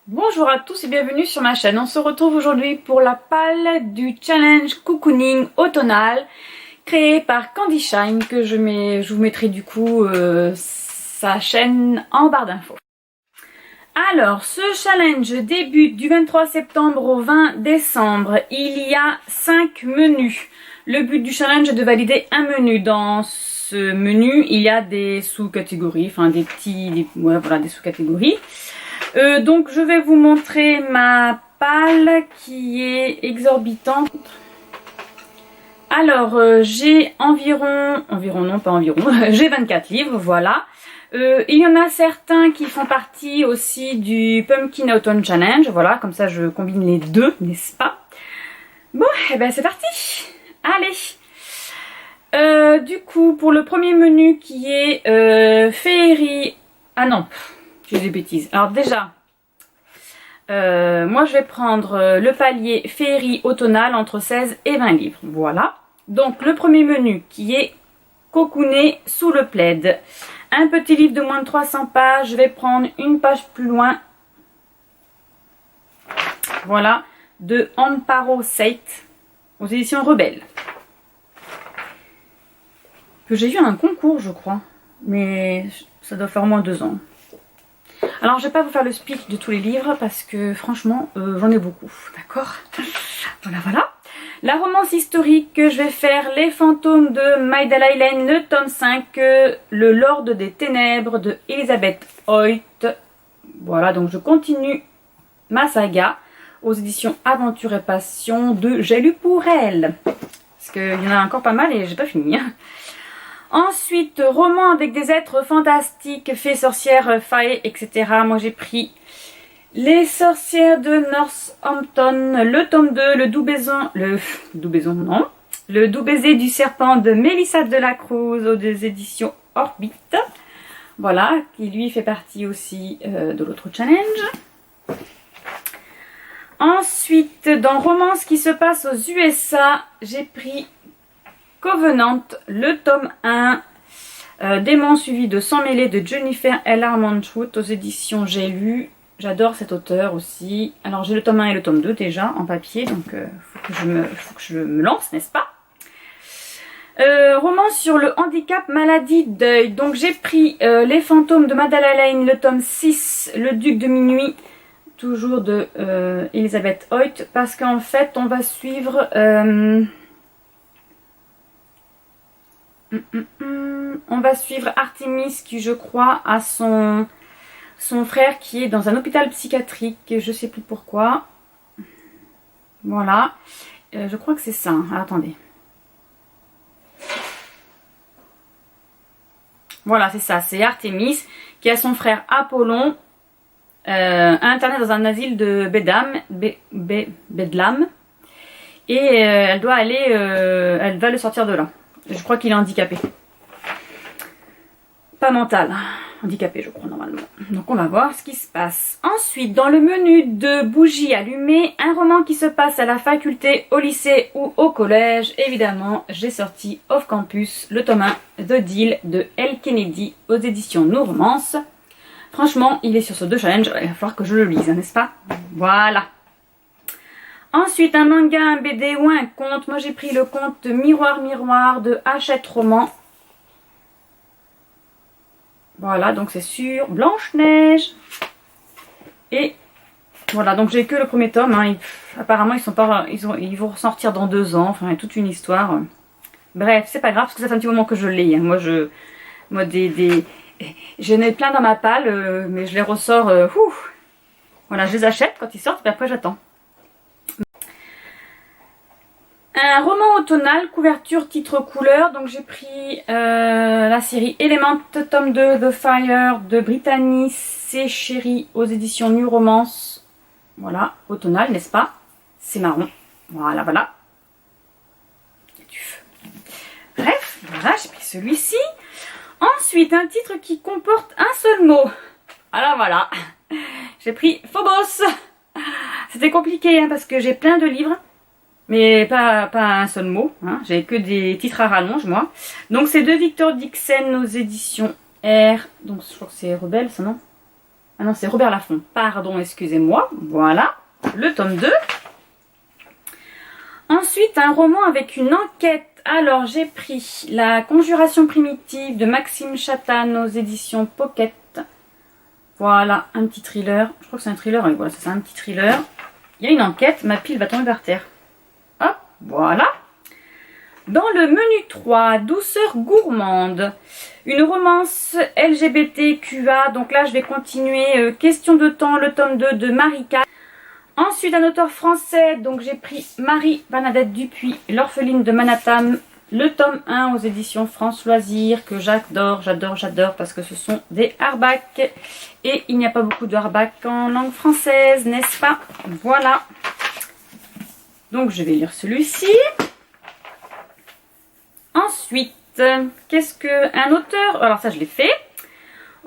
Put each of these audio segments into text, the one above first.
Bonjour à tous et bienvenue sur ma chaîne. On se retrouve aujourd'hui pour la palle du challenge cocooning automnal créé par Candy Shine que je vous mettrai du coup sa chaîne en barre d'infos. Alors, ce challenge débute du 23 septembre au 20 décembre. Il y a 5 menus. Le but du challenge est de valider un menu. Dans ce menu, il y a des sous-catégories, enfin des sous-catégories. Donc je vais vous montrer ma palle qui est exorbitante. Alors j'ai j'ai 24 livres, voilà. Il y en a certains qui font partie aussi du Pumpkin Autumn Challenge, voilà, comme ça je combine les deux, n'est-ce pas? Bon, et ben c'est parti. Allez. Du coup, pour le premier menu qui est féerie... Ah non, j'ai des bêtises. Alors déjà, moi je vais prendre le palier féerie automnal entre 16 et 20 livres. Voilà. Donc le premier menu qui est cocooné sous le plaid. Un petit livre de moins de 300 pages. Je vais prendre une page plus loin. Voilà. De Amparo Sate aux éditions Rebelle. Que j'ai vu à un concours, je crois. Mais ça doit faire au moins 2 ans. Alors, je vais pas vous faire le speech de tous les livres parce que franchement, j'en ai beaucoup. D'accord? Voilà. La romance historique que je vais faire, Les fantômes de Maïdala Lane, le tome 5, Le Lord des Ténèbres de Elizabeth Hoyt. Voilà, donc je continue ma saga aux éditions Aventure et Passion de J'ai lu pour elle. Parce qu'il y en a encore pas mal et j'ai pas fini. Ensuite, roman avec des êtres fantastiques, fées, sorcières, failles, etc. Moi j'ai pris Les sorcières de Northampton, le tome 2, le doux baiser du serpent de Mélissa Delacruz aux éditions Orbit. Voilà, qui lui fait partie aussi de l'autre challenge. Ensuite, dans romance qui se passe aux USA, j'ai pris Covenant, le tome 1, Démon suivi de Sang mêlé de Jennifer L. Armentrout aux éditions J'ai lu. J'adore cet auteur aussi. Alors j'ai le tome 1 et le tome 2 déjà en papier, donc faut que je me lance, n'est-ce pas? Roman sur le handicap, maladie, deuil. Donc j'ai pris Les fantômes de Maïdala Lane, le tome 6, Le duc de minuit, toujours de Elizabeth Hoyt, parce qu'en fait on va suivre... on va suivre Artemis qui, je crois, a son frère qui est dans un hôpital psychiatrique, je sais plus pourquoi. Voilà. Je crois que c'est ça. Ah, attendez. Voilà, c'est ça. C'est Artemis qui a son frère Apollon interné dans un asile de Bedlam. Et elle doit aller... elle va le sortir de là. Je crois qu'il est handicapé. Pas mental. Handicapé, je crois, normalement. Donc, on va voir ce qui se passe. Ensuite, dans le menu de Bougies allumées, un roman qui se passe à la faculté, au lycée ou au collège. Évidemment, j'ai sorti Off Campus, le tome 1 de Deal de L. Kennedy aux éditions Nous Romance. Franchement, il est sur ce 2 challenge. Il va falloir que je le lise, n'est-ce pas? Voilà. Ensuite, un manga, un BD ou un conte. Moi, j'ai pris le conte Miroir, Miroir de Hachette Roman. Voilà, donc c'est sur Blanche-Neige. Et voilà, donc j'ai que le premier tome. Hein. Apparemment, ils vont ressortir dans 2 ans. Enfin, toute une histoire. Bref, c'est pas grave parce que ça fait un petit moment que je l'ai. Hein. Moi, j'en ai plein dans ma palle, mais je les ressors. Voilà, je les achète quand ils sortent, puis après j'attends. Un roman automnal, couverture, titre, couleur. Donc j'ai pris la série Element, tome 2, The Fire de Brittany C. Chéri aux éditions New Romance. Voilà, automnal, n'est-ce pas? C'est marron. Voilà. Il y a du feu. Bref, voilà, j'ai pris celui-ci. Ensuite, un titre qui comporte un seul mot. Alors voilà, j'ai pris Phobos. C'était compliqué hein, parce que j'ai plein de livres. Mais pas un seul mot, hein. J'ai que des titres à rallonge moi. Donc c'est de Victor Dixon aux éditions R. Donc je crois que c'est Rebelle ça non? Ah non, c'est Robert Laffont. Pardon, excusez-moi. Voilà, le tome 2. Ensuite, un roman avec une enquête. Alors, j'ai pris La Conjuration primitive de Maxime Chathane aux éditions Pocket. Voilà, un petit thriller. Je crois que c'est un thriller, oui, voilà, c'est un petit thriller. Il y a une enquête, ma pile va tomber par terre. Hop, voilà. Dans le menu 3, Douceur gourmande. Une romance LGBTQA. Donc là, je vais continuer. Question de temps, le tome 2 de Marika. Ensuite, un auteur français. Donc j'ai pris Marie-Bernadette Dupuis, L'orpheline de Manhattan. Le tome 1 aux éditions France Loisirs, que j'adore, j'adore, parce que ce sont des hardbacks. Et il n'y a pas beaucoup de hardbacks en langue française, n'est-ce pas? Voilà. Donc je vais lire celui-ci. Ensuite, qu'est-ce qu'un auteur... Alors ça, je l'ai fait.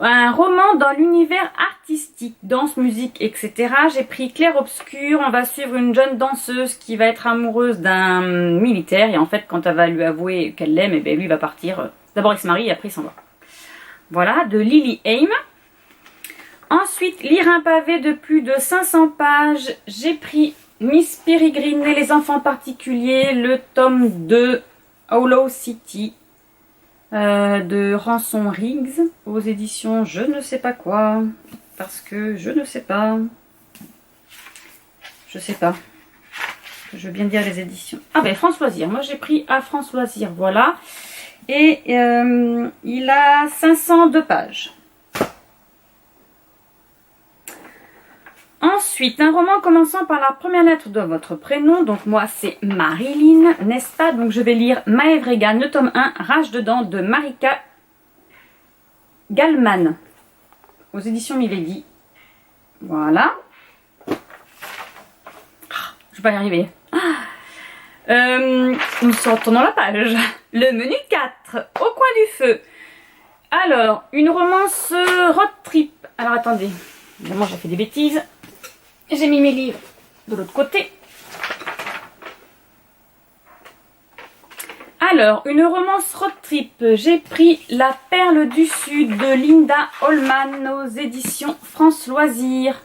Un roman dans l'univers artistique, danse, musique, etc. J'ai pris Clair Obscur. On va suivre une jeune danseuse qui va être amoureuse d'un militaire. Et en fait, quand elle va lui avouer qu'elle l'aime, et bien lui va partir. D'abord, il se marie et après, il s'en va. Voilà, de Lily Haim. Ensuite, lire un pavé de plus de 500 pages. J'ai pris Miss Peregrine et les enfants particuliers, le tome 2, Hollow City. De Ransom Riggs aux éditions je ne sais pas quoi, parce que je ne sais pas, je veux bien dire les éditions. Ah ben France Loisirs, moi j'ai pris à France Loisirs, voilà, et il a 502 pages. Ensuite, un roman commençant par la première lettre de votre prénom. Donc moi, c'est Marilyn, n'est-ce pas? Donc je vais lire Maeve Regan, le tome 1, Rage dedans, de Marika Gallman, aux éditions Milady. Voilà. Je vais pas y arriver. Nous sortons dans la page. Le menu 4, au coin du feu. Alors, une romance road trip. Alors attendez, évidemment j'ai fait des bêtises. J'ai mis mes livres de l'autre côté. Alors, une romance road trip. J'ai pris La Perle du Sud de Linda Holman aux éditions France Loisirs.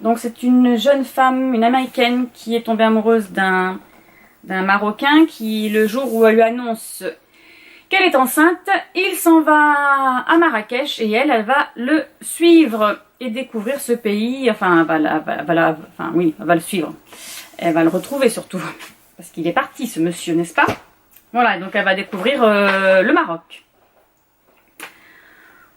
Donc c'est une jeune femme, une américaine qui est tombée amoureuse d'un Marocain qui, le jour où elle lui annonce qu'elle est enceinte, il s'en va à Marrakech et elle va le suivre et découvrir ce pays. Enfin, elle va le suivre. Elle va le retrouver surtout, parce qu'il est parti ce monsieur, n'est-ce pas? Voilà, donc elle va découvrir le Maroc.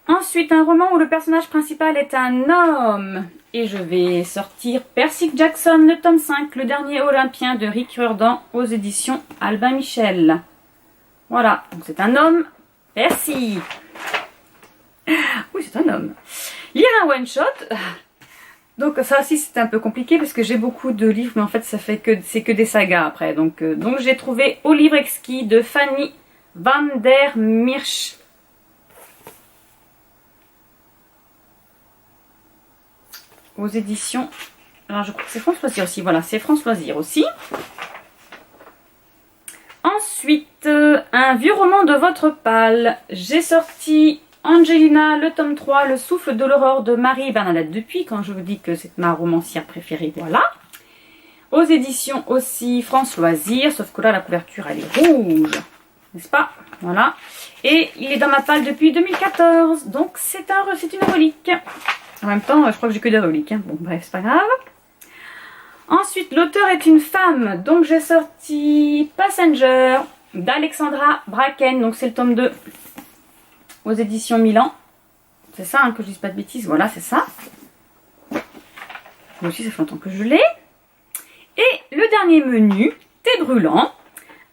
Ensuite, un roman où le personnage principal est un homme. Et je vais sortir Percy Jackson, le tome 5, le dernier Olympien de Rick Riordan aux éditions Albin Michel. Voilà, donc c'est un homme, Percy. Oui, c'est un homme. Lire un one-shot. Donc ça aussi c'est un peu compliqué parce que j'ai beaucoup de livres, mais en fait c'est que des sagas après. Donc j'ai trouvé Au livre exquis de Fanny van der Mirch. Aux éditions... Alors je crois que c'est France Loisirs aussi. Voilà, c'est France Loisirs aussi. Ensuite, un vieux roman de votre pâle. J'ai sorti Angelina, le tome 3, Le souffle de l'aurore de Marie-Bernadette Dupuis, quand je vous dis que c'est ma romancière préférée, voilà. Aux éditions aussi France Loisirs, sauf que là la couverture elle est rouge, n'est-ce pas? Voilà. Et il est dans ma palle depuis 2014, donc c'est une relique. En même temps, je crois que j'ai que des reliques, hein. Bon bref, c'est pas grave. Ensuite, l'auteur est une femme, donc j'ai sorti Passenger d'Alexandra Bracken, donc c'est le tome 2 aux éditions Milan. C'est ça, hein, que je dise pas de bêtises, voilà, c'est ça. Moi aussi, ça fait longtemps que je l'ai. Et le dernier menu, Thé brûlant,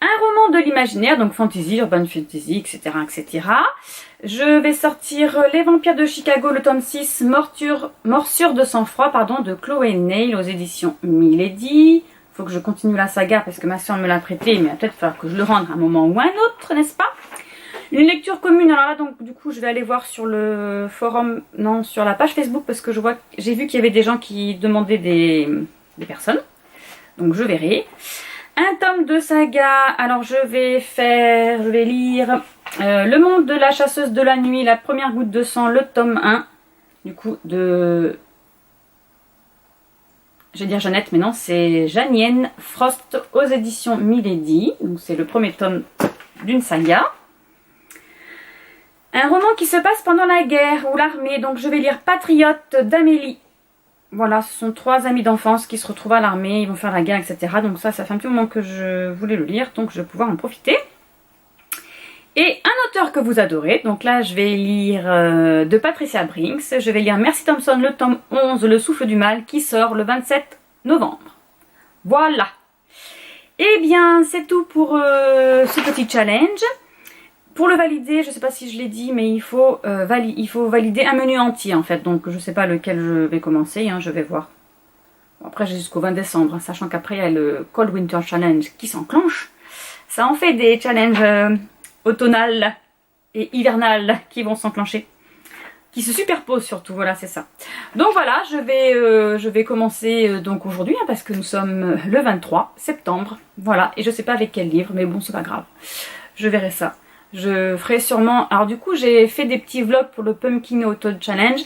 un roman de l'imaginaire, donc fantasy, urban fantasy, etc., etc. Je vais sortir Les vampires de Chicago, le tome 6, Morsure de sang-froid, pardon, de Chloé Neil aux éditions Milady. Faut que je continue la saga parce que ma soeur me l'a prêté, mais il va peut-être falloir que je le rende à un moment ou un autre, n'est-ce pas? Une lecture commune, alors là, donc du coup je vais aller voir sur le forum, non, sur la page Facebook, parce que j'ai vu qu'il y avait des gens qui demandaient des personnes, donc je verrai. Un tome de saga, alors je vais lire Le monde de la chasseuse de la nuit, la première goutte de sang, le tome 1, du coup de... Je vais dire Jeannette, mais non, c'est Janienne Frost aux éditions Milady. Donc c'est le premier tome d'une saga. Un roman qui se passe pendant la guerre ou l'armée. Donc je vais lire Patriote d'Amélie. Voilà, ce sont 3 amis d'enfance qui se retrouvent à l'armée, ils vont faire la guerre, etc. Donc ça fait un petit moment que je voulais le lire, donc je vais pouvoir en profiter. Et un auteur que vous adorez, donc là je vais lire de Patricia Brinks, je vais lire Mercy Thompson, le tome 11, Le souffle du mal, qui sort le 27 novembre. Voilà. Et bien c'est tout pour ce petit challenge. Pour le valider, je ne sais pas si je l'ai dit, mais il faut valider un menu entier en fait. Donc je ne sais pas lequel je vais commencer, hein, je vais voir. Bon, après j'ai jusqu'au 20 décembre, hein, sachant qu'après il y a le Cold Winter Challenge qui s'enclenche. Ça en fait des challenges automnales et hivernales qui vont s'enclencher. Qui se superposent surtout, voilà c'est ça. Donc voilà, je vais commencer donc aujourd'hui, hein, parce que nous sommes le 23 septembre. Voilà, et je ne sais pas avec quel livre, mais bon c'est pas grave. Je verrai ça. Je ferai sûrement... Alors du coup j'ai fait des petits vlogs pour le Pumpkin Autumn Challenge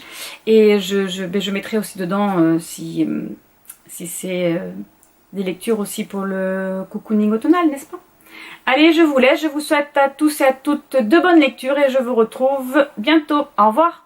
et je mettrai aussi dedans si c'est des lectures aussi pour le cocooning automnal, n'est-ce pas? Allez, je vous laisse, je vous souhaite à tous et à toutes de bonnes lectures et je vous retrouve bientôt. Au revoir.